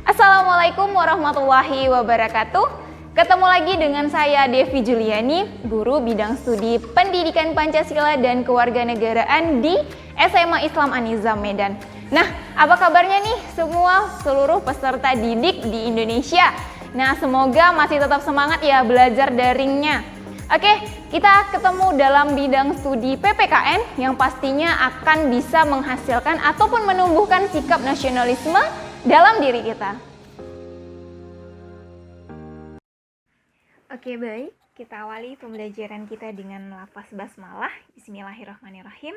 Assalamualaikum warahmatullahi wabarakatuh. Ketemu lagi dengan saya Devi Juliani, guru bidang studi Pendidikan Pancasila dan Kewarganegaraan di SMA Islam An-Nizam Medan. Nah, apa kabarnya nih semua seluruh peserta didik di Indonesia? Nah, semoga masih tetap semangat ya belajar daringnya. Oke, kita ketemu dalam bidang studi PPKN yang pastinya akan bisa menghasilkan ataupun menumbuhkan sikap nasionalisme dalam diri kita. Oke, baik. Kita awali pembelajaran kita dengan lafaz basmalah. Bismillahirrahmanirrahim.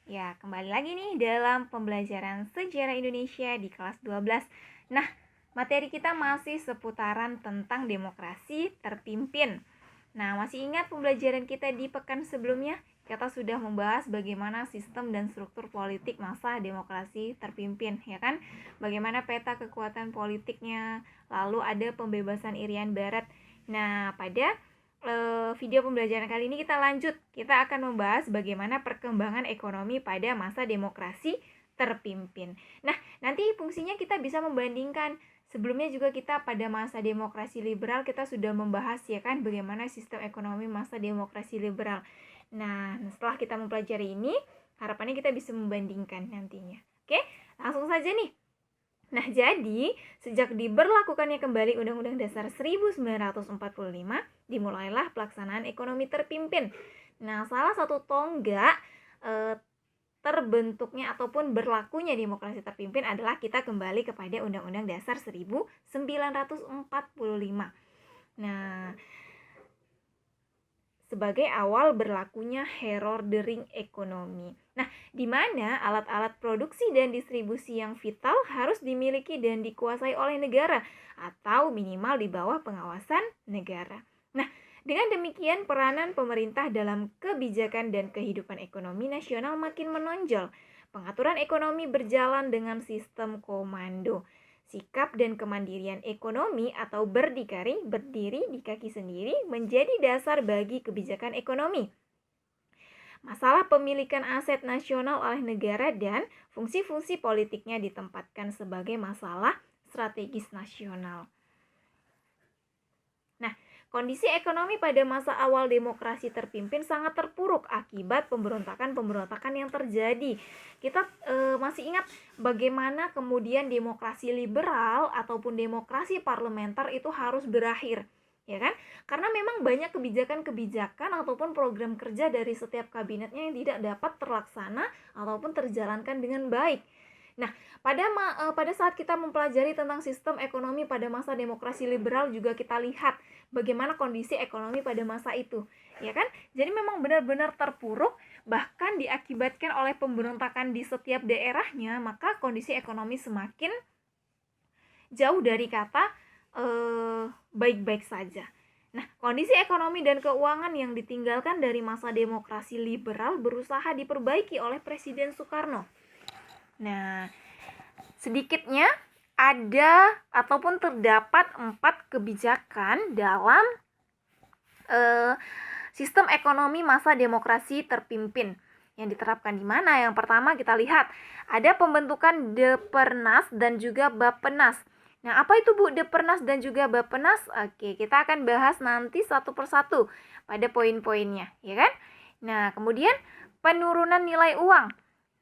Ya, kembali lagi nih dalam pembelajaran sejarah Indonesia di kelas 12. Nah, materi kita masih seputaran tentang demokrasi terpimpin. Nah, masih ingat pembelajaran kita di pekan sebelumnya? Kita sudah membahas bagaimana sistem dan struktur politik masa demokrasi terpimpin, ya kan? Bagaimana peta kekuatan politiknya, lalu ada pembebasan Irian Barat. Nah, pada video pembelajaran kali ini kita lanjut. Kita akan membahas bagaimana perkembangan ekonomi pada masa demokrasi terpimpin. Nah, nanti fungsinya kita bisa membandingkan. Sebelumnya juga kita pada masa demokrasi liberal kita sudah membahas ya kan bagaimana sistem ekonomi masa demokrasi liberal. Nah, setelah kita mempelajari ini, harapannya kita bisa membandingkan nantinya. Oke, langsung saja nih. Nah, jadi sejak diberlakukannya kembali Undang-Undang Dasar 1945, dimulailah pelaksanaan ekonomi terpimpin. Nah, salah satu tonggak terbentuknya ataupun berlakunya demokrasi terpimpin adalah kita kembali kepada Undang-Undang Dasar 1945. Nah, sebagai awal berlakunya herordering ekonomi. Nah, di mana alat-alat produksi dan distribusi yang vital harus dimiliki dan dikuasai oleh negara atau minimal di bawah pengawasan negara. Nah, dengan demikian peranan pemerintah dalam kebijakan dan kehidupan ekonomi nasional makin menonjol. Pengaturan ekonomi berjalan dengan sistem komando. Sikap dan kemandirian ekonomi atau berdikari, berdiri di kaki sendiri menjadi dasar bagi kebijakan ekonomi. Masalah pemilikan aset nasional oleh negara dan fungsi-fungsi politiknya ditempatkan sebagai masalah strategis nasional. Nah, kondisi ekonomi pada masa awal demokrasi terpimpin sangat terpuruk akibat pemberontakan-pemberontakan yang terjadi. Kita masih ingat bagaimana kemudian demokrasi liberal ataupun demokrasi parlementer itu harus berakhir, ya kan? Karena memang banyak kebijakan-kebijakan ataupun program kerja dari setiap kabinetnya yang tidak dapat terlaksana ataupun terjalankan dengan baik. Nah, pada saat kita mempelajari tentang sistem ekonomi pada masa demokrasi liberal juga kita lihat bagaimana kondisi ekonomi pada masa itu, ya kan? Jadi memang benar-benar terpuruk, bahkan diakibatkan oleh pemberontakan di setiap daerahnya, maka kondisi ekonomi semakin jauh dari kata baik-baik saja. Nah, kondisi ekonomi dan keuangan yang ditinggalkan dari masa demokrasi liberal berusaha diperbaiki oleh Presiden Soekarno. Nah, sedikitnya ada ataupun terdapat 4 kebijakan dalam sistem ekonomi masa demokrasi terpimpin yang diterapkan di mana. Yang pertama kita lihat ada pembentukan Depernas dan juga Bappenas. Nah, apa itu Bu Depernas dan juga Bappenas? Oke, kita akan bahas nanti satu persatu pada poin-poinnya, ya kan? Nah, kemudian penurunan nilai uang.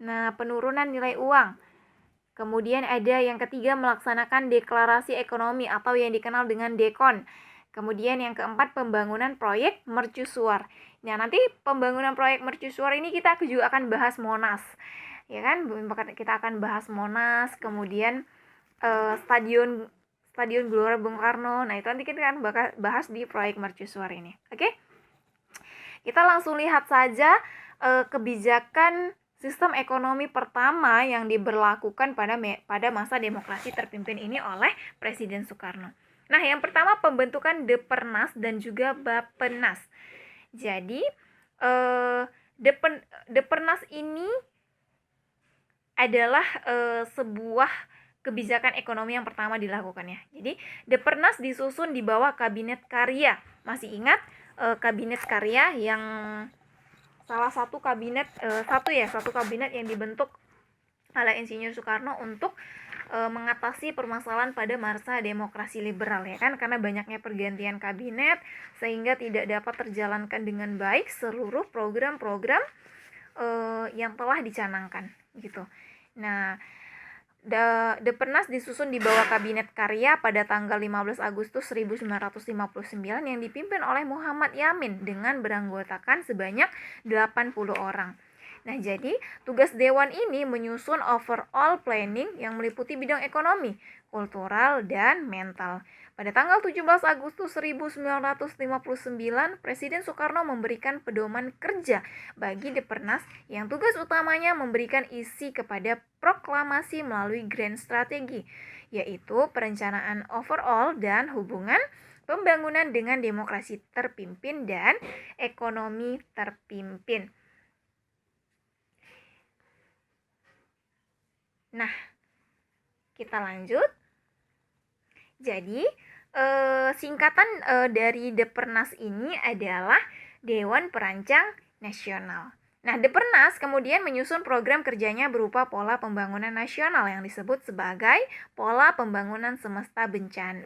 Nah, penurunan nilai uang. Kemudian ada yang ketiga melaksanakan deklarasi ekonomi atau yang dikenal dengan DEKON. Kemudian yang keempat pembangunan proyek mercusuar. Nah, nanti pembangunan proyek mercusuar ini kita juga akan bahas Monas. Ya kan? Kita akan bahas Monas, kemudian Stadion Gelora Bung Karno. Nah, itu nanti kita akan bahas di proyek mercusuar ini. Oke? Kita langsung lihat saja kebijakan sistem ekonomi pertama yang diberlakukan pada masa demokrasi terpimpin ini oleh Presiden Soekarno. Nah, yang pertama pembentukan Depernas dan juga Bappenas. Jadi, Depernas ini adalah sebuah kebijakan ekonomi yang pertama dilakukannya. Jadi, Depernas disusun di bawah Kabinet Karya. Masih ingat Kabinet Karya yang salah satu kabinet satu kabinet yang dibentuk oleh Insinyur Soekarno untuk mengatasi permasalahan pada masa demokrasi liberal, ya kan, karena banyaknya pergantian kabinet sehingga tidak dapat terjalankan dengan baik seluruh program-program yang telah dicanangkan gitu. Nah, Depernas disusun di bawah Kabinet Karya pada tanggal 15 Agustus 1959 yang dipimpin oleh Muhammad Yamin dengan beranggotakan sebanyak 80 orang. Nah, jadi tugas Dewan ini menyusun overall planning yang meliputi bidang ekonomi, kultural, dan mental. Pada tanggal 17 Agustus 1959, Presiden Soekarno memberikan pedoman kerja bagi Depernas yang tugas utamanya memberikan isi kepada proklamasi melalui grand strategi, yaitu perencanaan overall dan hubungan pembangunan dengan demokrasi terpimpin dan ekonomi terpimpin. Nah, kita lanjut. Jadi, singkatan dari Depernas ini adalah Dewan Perancang Nasional. Nah, Depernas kemudian menyusun program kerjanya berupa pola pembangunan nasional yang disebut sebagai pola pembangunan semesta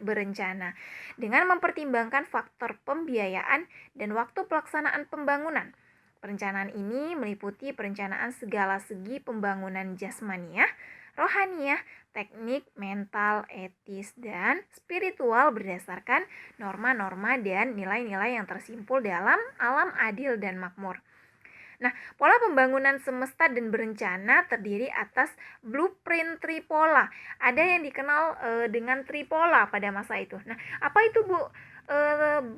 berencana dengan mempertimbangkan faktor pembiayaan dan waktu pelaksanaan pembangunan. Perencanaan ini meliputi perencanaan segala segi pembangunan jasmaniah, rohaniah, teknik, mental, etis, dan spiritual berdasarkan norma-norma dan nilai-nilai yang tersimpul dalam alam adil dan makmur. Nah, pola pembangunan semesta dan berencana terdiri atas blueprint tripola. Ada yang dikenal dengan tripola pada masa itu. Nah, apa itu, Bu?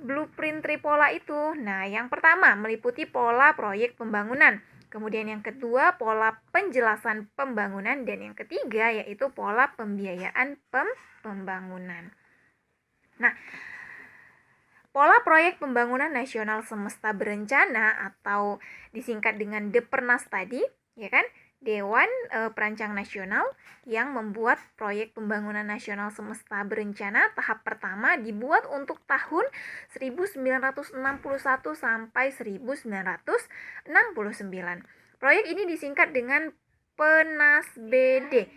Blueprint tripola itu? Nah, yang pertama meliputi pola proyek pembangunan. Kemudian yang kedua, pola penjelasan pembangunan, dan yang ketiga yaitu pola pembiayaan pembangunan. Nah, pola proyek pembangunan nasional semesta berencana atau disingkat dengan Depernas tadi, ya kan? Dewan Perancang Nasional yang membuat proyek pembangunan nasional semesta berencana tahap pertama dibuat untuk tahun 1961 sampai 1969. Proyek ini disingkat dengan PENAS-BD,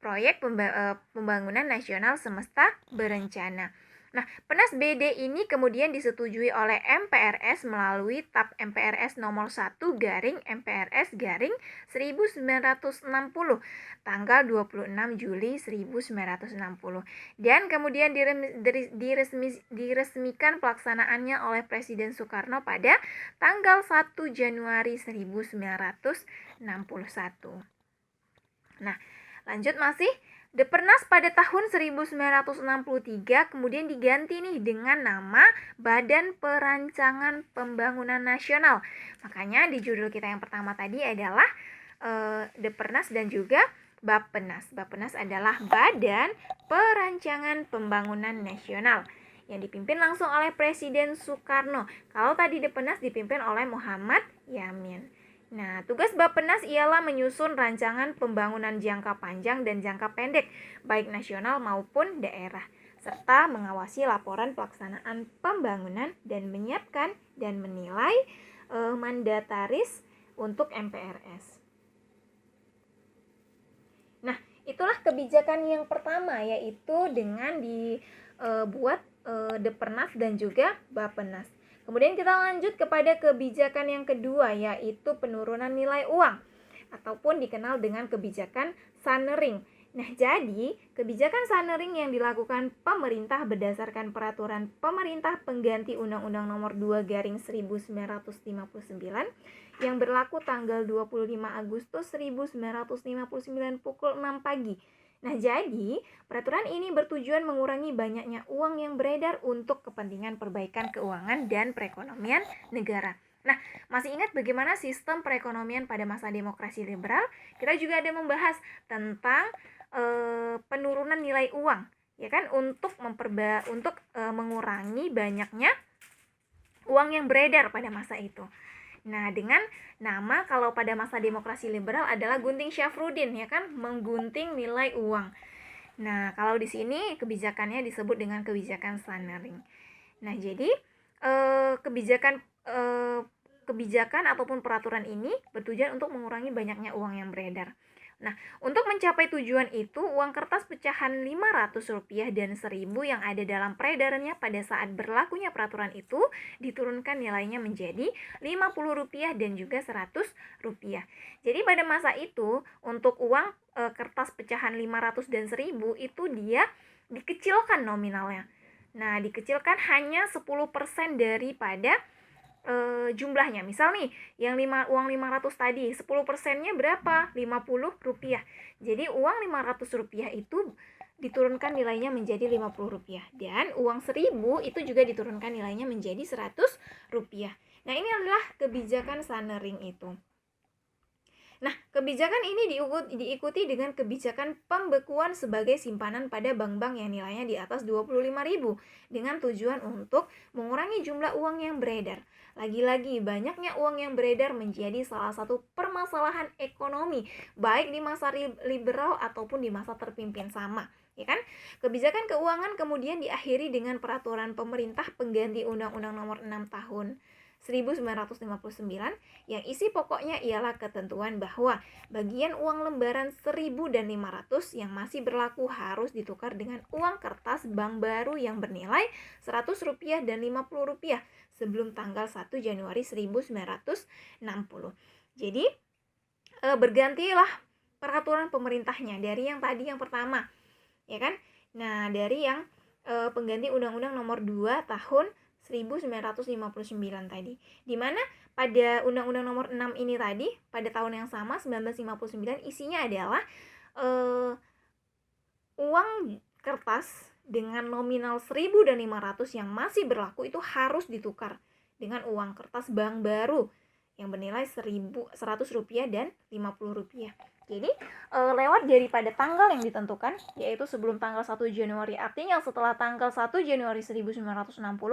Proyek Pembangunan Nasional Semesta Berencana. Nah, PENAS-BD ini kemudian disetujui oleh MPRS melalui TAP MPRS nomor 1/MPRS/1960 tanggal 26 Juli 1960 dan kemudian diresmikan pelaksanaannya oleh Presiden Soekarno pada tanggal 1 Januari 1961. Nah, lanjut masih. Depernas pada tahun 1963 kemudian diganti nih dengan nama Badan Perancangan Pembangunan Nasional. Makanya di judul kita yang pertama tadi adalah Depernas dan juga Bappenas. Bappenas adalah Badan Perancangan Pembangunan Nasional yang dipimpin langsung oleh Presiden Soekarno. Kalau tadi Depernas dipimpin oleh Muhammad Yamin. Nah, tugas Bappenas ialah menyusun rancangan pembangunan jangka panjang dan jangka pendek, baik nasional maupun daerah, serta mengawasi laporan pelaksanaan pembangunan dan menyiapkan dan menilai mandataris untuk MPRS. Nah, itulah kebijakan yang pertama, yaitu dengan dibuat Depernas dan juga Bappenas. Kemudian kita lanjut kepada kebijakan yang kedua, yaitu penurunan nilai uang ataupun dikenal dengan kebijakan Sanering. Nah, jadi kebijakan Sanering yang dilakukan pemerintah berdasarkan peraturan pemerintah pengganti Undang-Undang Nomor 2/1959 yang berlaku tanggal 25 Agustus 1959 pukul 6 pagi. Nah, jadi peraturan ini bertujuan mengurangi banyaknya uang yang beredar untuk kepentingan perbaikan keuangan dan perekonomian negara. Nah, masih ingat bagaimana sistem perekonomian pada masa demokrasi liberal? Kita juga ada membahas tentang penurunan nilai uang, ya kan, untuk mengurangi banyaknya uang yang beredar pada masa itu. Nah, dengan nama kalau pada masa demokrasi liberal adalah gunting Syafruddin, ya kan, menggunting nilai uang. Nah, kalau di sini kebijakannya disebut dengan kebijakan Sanering. Nah, jadi kebijakan ataupun peraturan ini bertujuan untuk mengurangi banyaknya uang yang beredar. Nah, untuk mencapai tujuan itu, uang kertas pecahan Rp500 dan Rp1.000 yang ada dalam peredarannya pada saat berlakunya peraturan itu diturunkan nilainya menjadi Rp50 dan juga Rp100. Jadi pada masa itu, untuk uang kertas pecahan 500 dan 1.000 itu dia dikecilkan nominalnya. Nah, dikecilkan hanya 10% daripada jumlahnya. Misal nih, yang uang 500 tadi, 10%-nya berapa? Rp50. Jadi uang Rp500 itu diturunkan nilainya menjadi Rp50. Dan uang 1.000 itu juga diturunkan nilainya menjadi Rp100. Nah, ini adalah kebijakan Sanering itu. Nah, kebijakan ini diikuti dengan kebijakan pembekuan sebagai simpanan pada bank-bank yang nilainya di atas 25.000 dengan tujuan untuk mengurangi jumlah uang yang beredar. Lagi-lagi, banyaknya uang yang beredar menjadi salah satu permasalahan ekonomi, baik di masa liberal ataupun di masa terpimpin sama. Ya kan? Kebijakan keuangan kemudian diakhiri dengan peraturan pemerintah pengganti Undang-Undang Nomor 6 Tahun 1959 yang isi pokoknya ialah ketentuan bahwa bagian uang lembaran 1.000 dan 500 yang masih berlaku harus ditukar dengan uang kertas bank baru yang bernilai Rp100 dan Rp50 sebelum tanggal 1 Januari 1960. Jadi bergantilah peraturan pemerintahnya dari yang tadi yang pertama, ya kan? Nah, dari yang pengganti Undang-Undang Nomor 2 Tahun 1959 tadi, di mana pada Undang-Undang Nomor 6 ini tadi pada tahun yang sama 1959 isinya adalah uang kertas dengan nominal 1.000 dan 500 yang masih berlaku itu harus ditukar dengan uang kertas bank baru yang bernilai Rp100 dan Rp50. Jadi lewat daripada tanggal yang ditentukan, yaitu sebelum tanggal 1 Januari, artinya setelah tanggal 1 Januari 1960,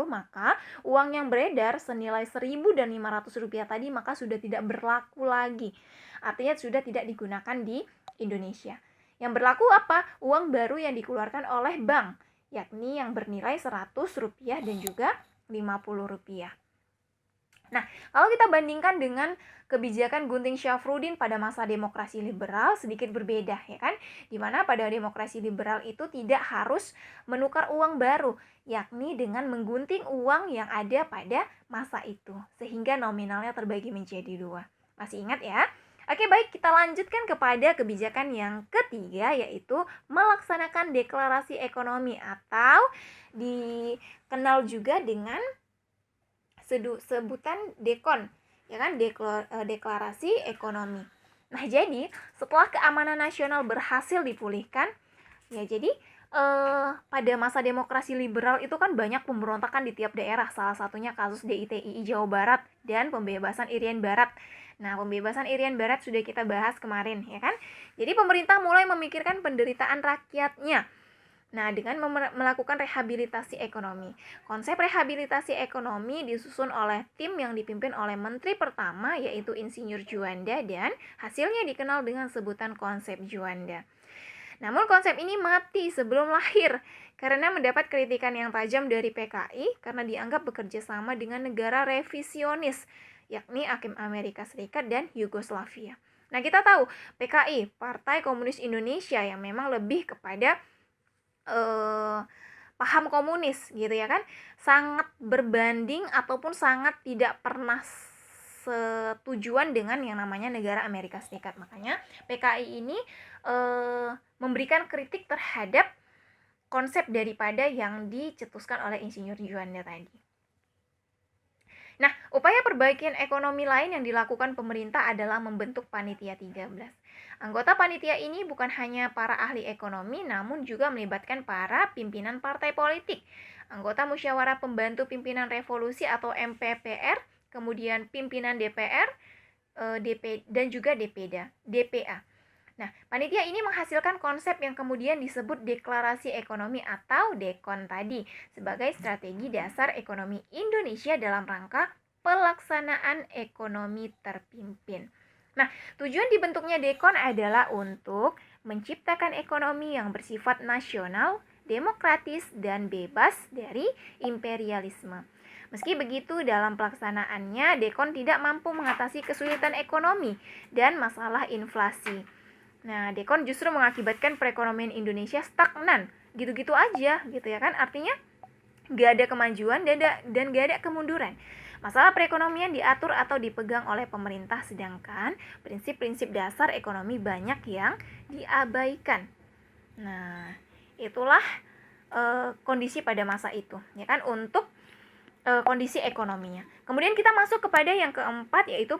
maka uang yang beredar senilai Rp1.000 dan Rp500 tadi maka sudah tidak berlaku lagi. Artinya sudah tidak digunakan di Indonesia. Yang berlaku apa? Uang baru yang dikeluarkan oleh bank, yakni yang bernilai Rp100 dan juga Rp50. Nah, kalau kita bandingkan dengan kebijakan Gunting Syafruddin pada masa demokrasi liberal sedikit berbeda, ya kan? Dimana pada demokrasi liberal itu tidak harus menukar uang baru, yakni dengan menggunting uang yang ada pada masa itu, sehingga nominalnya terbagi menjadi 2. Masih ingat ya? Oke, baik, kita lanjutkan kepada kebijakan yang ketiga, yaitu melaksanakan deklarasi ekonomi atau dikenal juga dengan sebutan dekon, ya kan, deklarasi ekonomi. Nah, jadi setelah keamanan nasional berhasil dipulihkan, ya jadi pada masa demokrasi liberal itu kan banyak pemberontakan di tiap daerah, salah satunya kasus DITII Jawa Barat dan pembebasan Irian Barat. Nah, pembebasan Irian Barat sudah kita bahas kemarin, ya kan? Jadi pemerintah mulai memikirkan penderitaan rakyatnya. Nah, dengan melakukan rehabilitasi ekonomi. Konsep rehabilitasi ekonomi disusun oleh tim yang dipimpin oleh Menteri pertama, yaitu Insinyur Juanda, dan hasilnya dikenal dengan sebutan konsep Juanda. Namun konsep ini mati sebelum lahir karena mendapat kritikan yang tajam dari PKI karena dianggap bekerja sama dengan negara revisionis, yakni Amerika Serikat dan Yugoslavia. Nah, kita tahu PKI, Partai Komunis Indonesia, yang memang lebih kepada paham komunis gitu ya kan, sangat berbanding ataupun sangat tidak pernah setujuan dengan yang namanya negara Amerika Serikat. Makanya PKI ini memberikan kritik terhadap konsep daripada yang dicetuskan oleh Insinyur Juanda tadi. Nah, upaya perbaikan ekonomi lain yang dilakukan pemerintah adalah membentuk Panitia 13. Anggota panitia ini bukan hanya para ahli ekonomi, namun juga melibatkan para pimpinan partai politik, anggota Musyawarah Pembantu Pimpinan Revolusi atau MPPR, kemudian pimpinan DPR, dan juga DPA. Nah, panitia ini menghasilkan konsep yang kemudian disebut Deklarasi Ekonomi atau DEKON tadi sebagai strategi dasar ekonomi Indonesia dalam rangka pelaksanaan ekonomi terpimpin. Nah, tujuan dibentuknya DEKON adalah untuk menciptakan ekonomi yang bersifat nasional, demokratis, dan bebas dari imperialisme. Meski begitu, dalam pelaksanaannya, DEKON tidak mampu mengatasi kesulitan ekonomi dan masalah inflasi. Nah, dekon justru mengakibatkan perekonomian Indonesia stagnan, gitu-gitu aja gitu ya kan. Artinya gak ada kemajuan dan gak ada kemunduran. Masalah perekonomian diatur atau dipegang oleh pemerintah, sedangkan prinsip-prinsip dasar ekonomi banyak yang diabaikan. Nah, itulah kondisi pada masa itu, ya kan, untuk kondisi ekonominya. Kemudian kita masuk kepada yang keempat, yaitu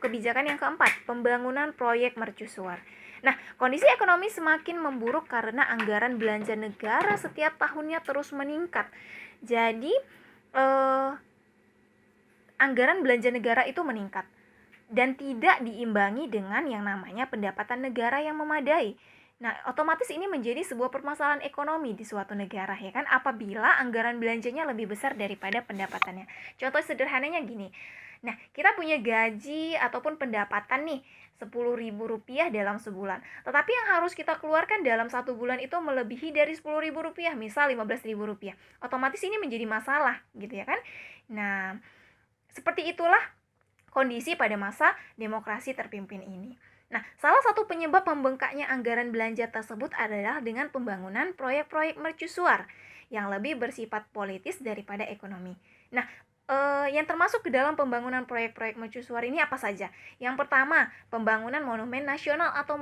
kebijakan yang keempat, pembangunan proyek mercusuar. Nah, kondisi ekonomi semakin memburuk karena anggaran belanja negara setiap tahunnya terus meningkat. Jadi, anggaran belanja negara itu meningkat dan tidak diimbangi dengan yang namanya pendapatan negara yang memadai. Nah, otomatis ini menjadi sebuah permasalahan ekonomi di suatu negara, ya kan, apabila anggaran belanjanya lebih besar daripada pendapatannya. Contoh sederhananya gini. Nah, kita punya gaji ataupun pendapatan nih Rp10.000 dalam sebulan. Tetapi yang harus kita keluarkan dalam satu bulan itu melebihi dari Rp10.000, misal Rp15.000. Otomatis ini menjadi masalah, gitu ya kan? Nah, seperti itulah kondisi pada masa demokrasi terpimpin ini. Nah, salah satu penyebab membengkaknya anggaran belanja tersebut adalah dengan pembangunan proyek-proyek mercusuar yang lebih bersifat politis daripada ekonomi. Nah, yang termasuk ke dalam pembangunan proyek-proyek mercusuar ini apa saja? Yang pertama, pembangunan monumen nasional atau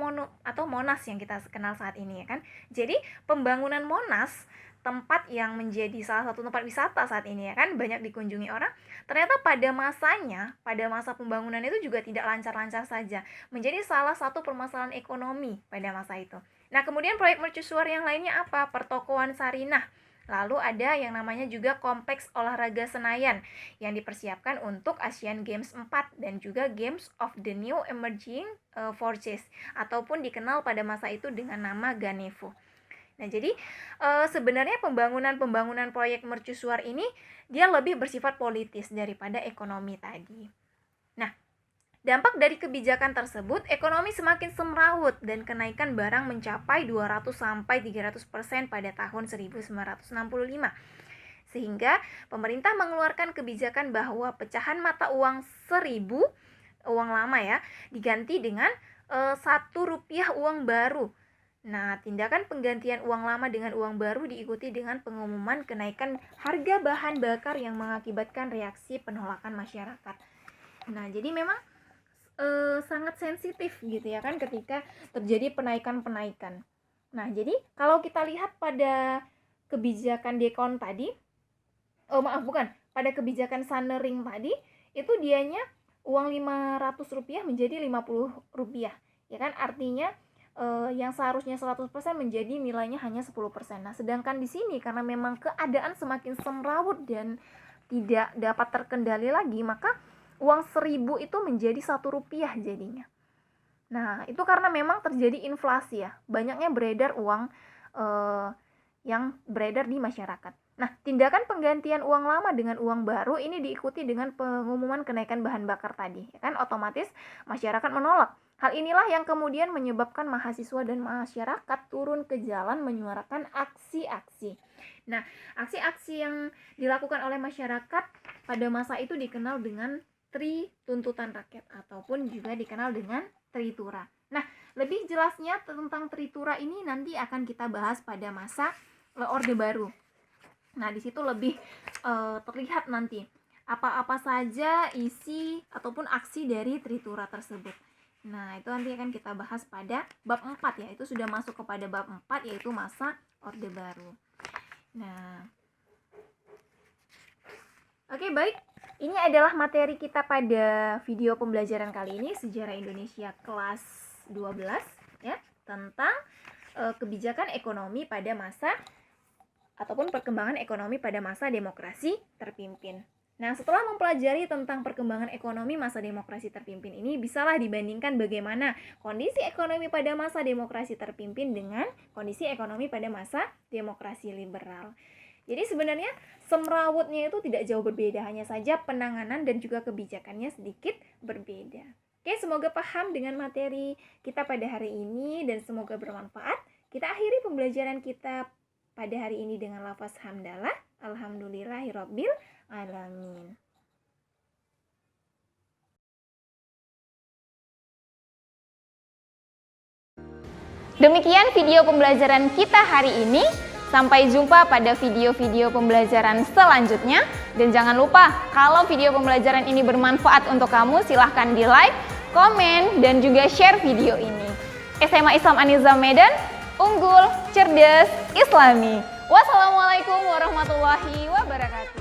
Monas yang kita kenal saat ini, ya kan. Jadi, pembangunan Monas, tempat yang menjadi salah satu tempat wisata saat ini, ya kan, banyak dikunjungi orang, ternyata pada masa pembangunan itu juga tidak lancar-lancar saja, menjadi salah satu permasalahan ekonomi pada masa itu. Nah, kemudian proyek mercusuar yang lainnya apa? Pertokoan Sarinah. Lalu ada yang namanya juga Kompleks Olahraga Senayan yang dipersiapkan untuk Asian Games 4 dan juga Games of the New Emerging Forces, ataupun dikenal pada masa itu dengan nama Ganevo. Nah, jadi sebenarnya pembangunan proyek mercusuar ini dia lebih bersifat politis daripada ekonomi tadi. Nah, dampak dari kebijakan tersebut, ekonomi semakin semrawut dan kenaikan barang mencapai 200-300% pada tahun 1965. Sehingga pemerintah mengeluarkan kebijakan bahwa pecahan mata uang 1.000, uang lama ya, diganti dengan Rp1 uang baru. Nah, tindakan penggantian uang lama dengan uang baru diikuti dengan pengumuman kenaikan harga bahan bakar yang mengakibatkan reaksi penolakan masyarakat. Nah, jadi memang sangat sensitif gitu ya kan ketika terjadi penaikan-penaikan. Nah, jadi kalau kita lihat pada kebijakan dekon tadi, pada kebijakan Sanering tadi, itu dianya uang Rp500 menjadi Rp50, ya kan, artinya yang seharusnya 100% menjadi nilainya hanya 10%. Nah, sedangkan di sini karena memang keadaan semakin semrawut dan tidak dapat terkendali lagi, maka uang 1.000 itu menjadi Rp1 jadinya. Nah, itu karena memang terjadi inflasi ya, banyaknya beredar uang yang beredar di masyarakat. Nah, tindakan penggantian uang lama dengan uang baru ini diikuti dengan pengumuman kenaikan bahan bakar tadi, ya kan, otomatis masyarakat menolak. Hal inilah yang kemudian menyebabkan mahasiswa dan masyarakat turun ke jalan menyuarakan aksi-aksi. Nah, aksi-aksi yang dilakukan oleh masyarakat pada masa itu dikenal dengan Tri Tuntutan Rakyat ataupun juga dikenal dengan Tritura. Nah, lebih jelasnya tentang Tritura ini nanti akan kita bahas pada masa Orde Baru. Nah, di situ lebih terlihat nanti apa-apa saja isi ataupun aksi dari Tritura tersebut. Nah, itu nanti akan kita bahas pada bab 4 ya. Itu sudah masuk kepada bab 4, yaitu masa Orde Baru. Nah, oke, baik. Ini adalah materi kita pada video pembelajaran kali ini, Sejarah Indonesia kelas 12 ya, tentang kebijakan ekonomi pada masa ataupun perkembangan ekonomi pada masa demokrasi terpimpin. Nah, setelah mempelajari tentang perkembangan ekonomi masa demokrasi terpimpin ini, bisalah dibandingkan bagaimana kondisi ekonomi pada masa demokrasi terpimpin dengan kondisi ekonomi pada masa demokrasi liberal. Jadi sebenarnya semrawutnya itu tidak jauh berbeda, hanya saja penanganan dan juga kebijakannya sedikit berbeda. Oke, semoga paham dengan materi kita pada hari ini dan semoga bermanfaat. Kita akhiri pembelajaran kita pada hari ini dengan lafaz hamdalah. Alhamdulillahirabbil alamin. Demikian video pembelajaran kita hari ini. Sampai jumpa pada video-video pembelajaran selanjutnya. Dan jangan lupa, kalau video pembelajaran ini bermanfaat untuk kamu, silahkan di-like, komen, dan juga share video ini. SMA Islam An-Nizam Medan, unggul, cerdas, islami. Wassalamualaikum warahmatullahi wabarakatuh.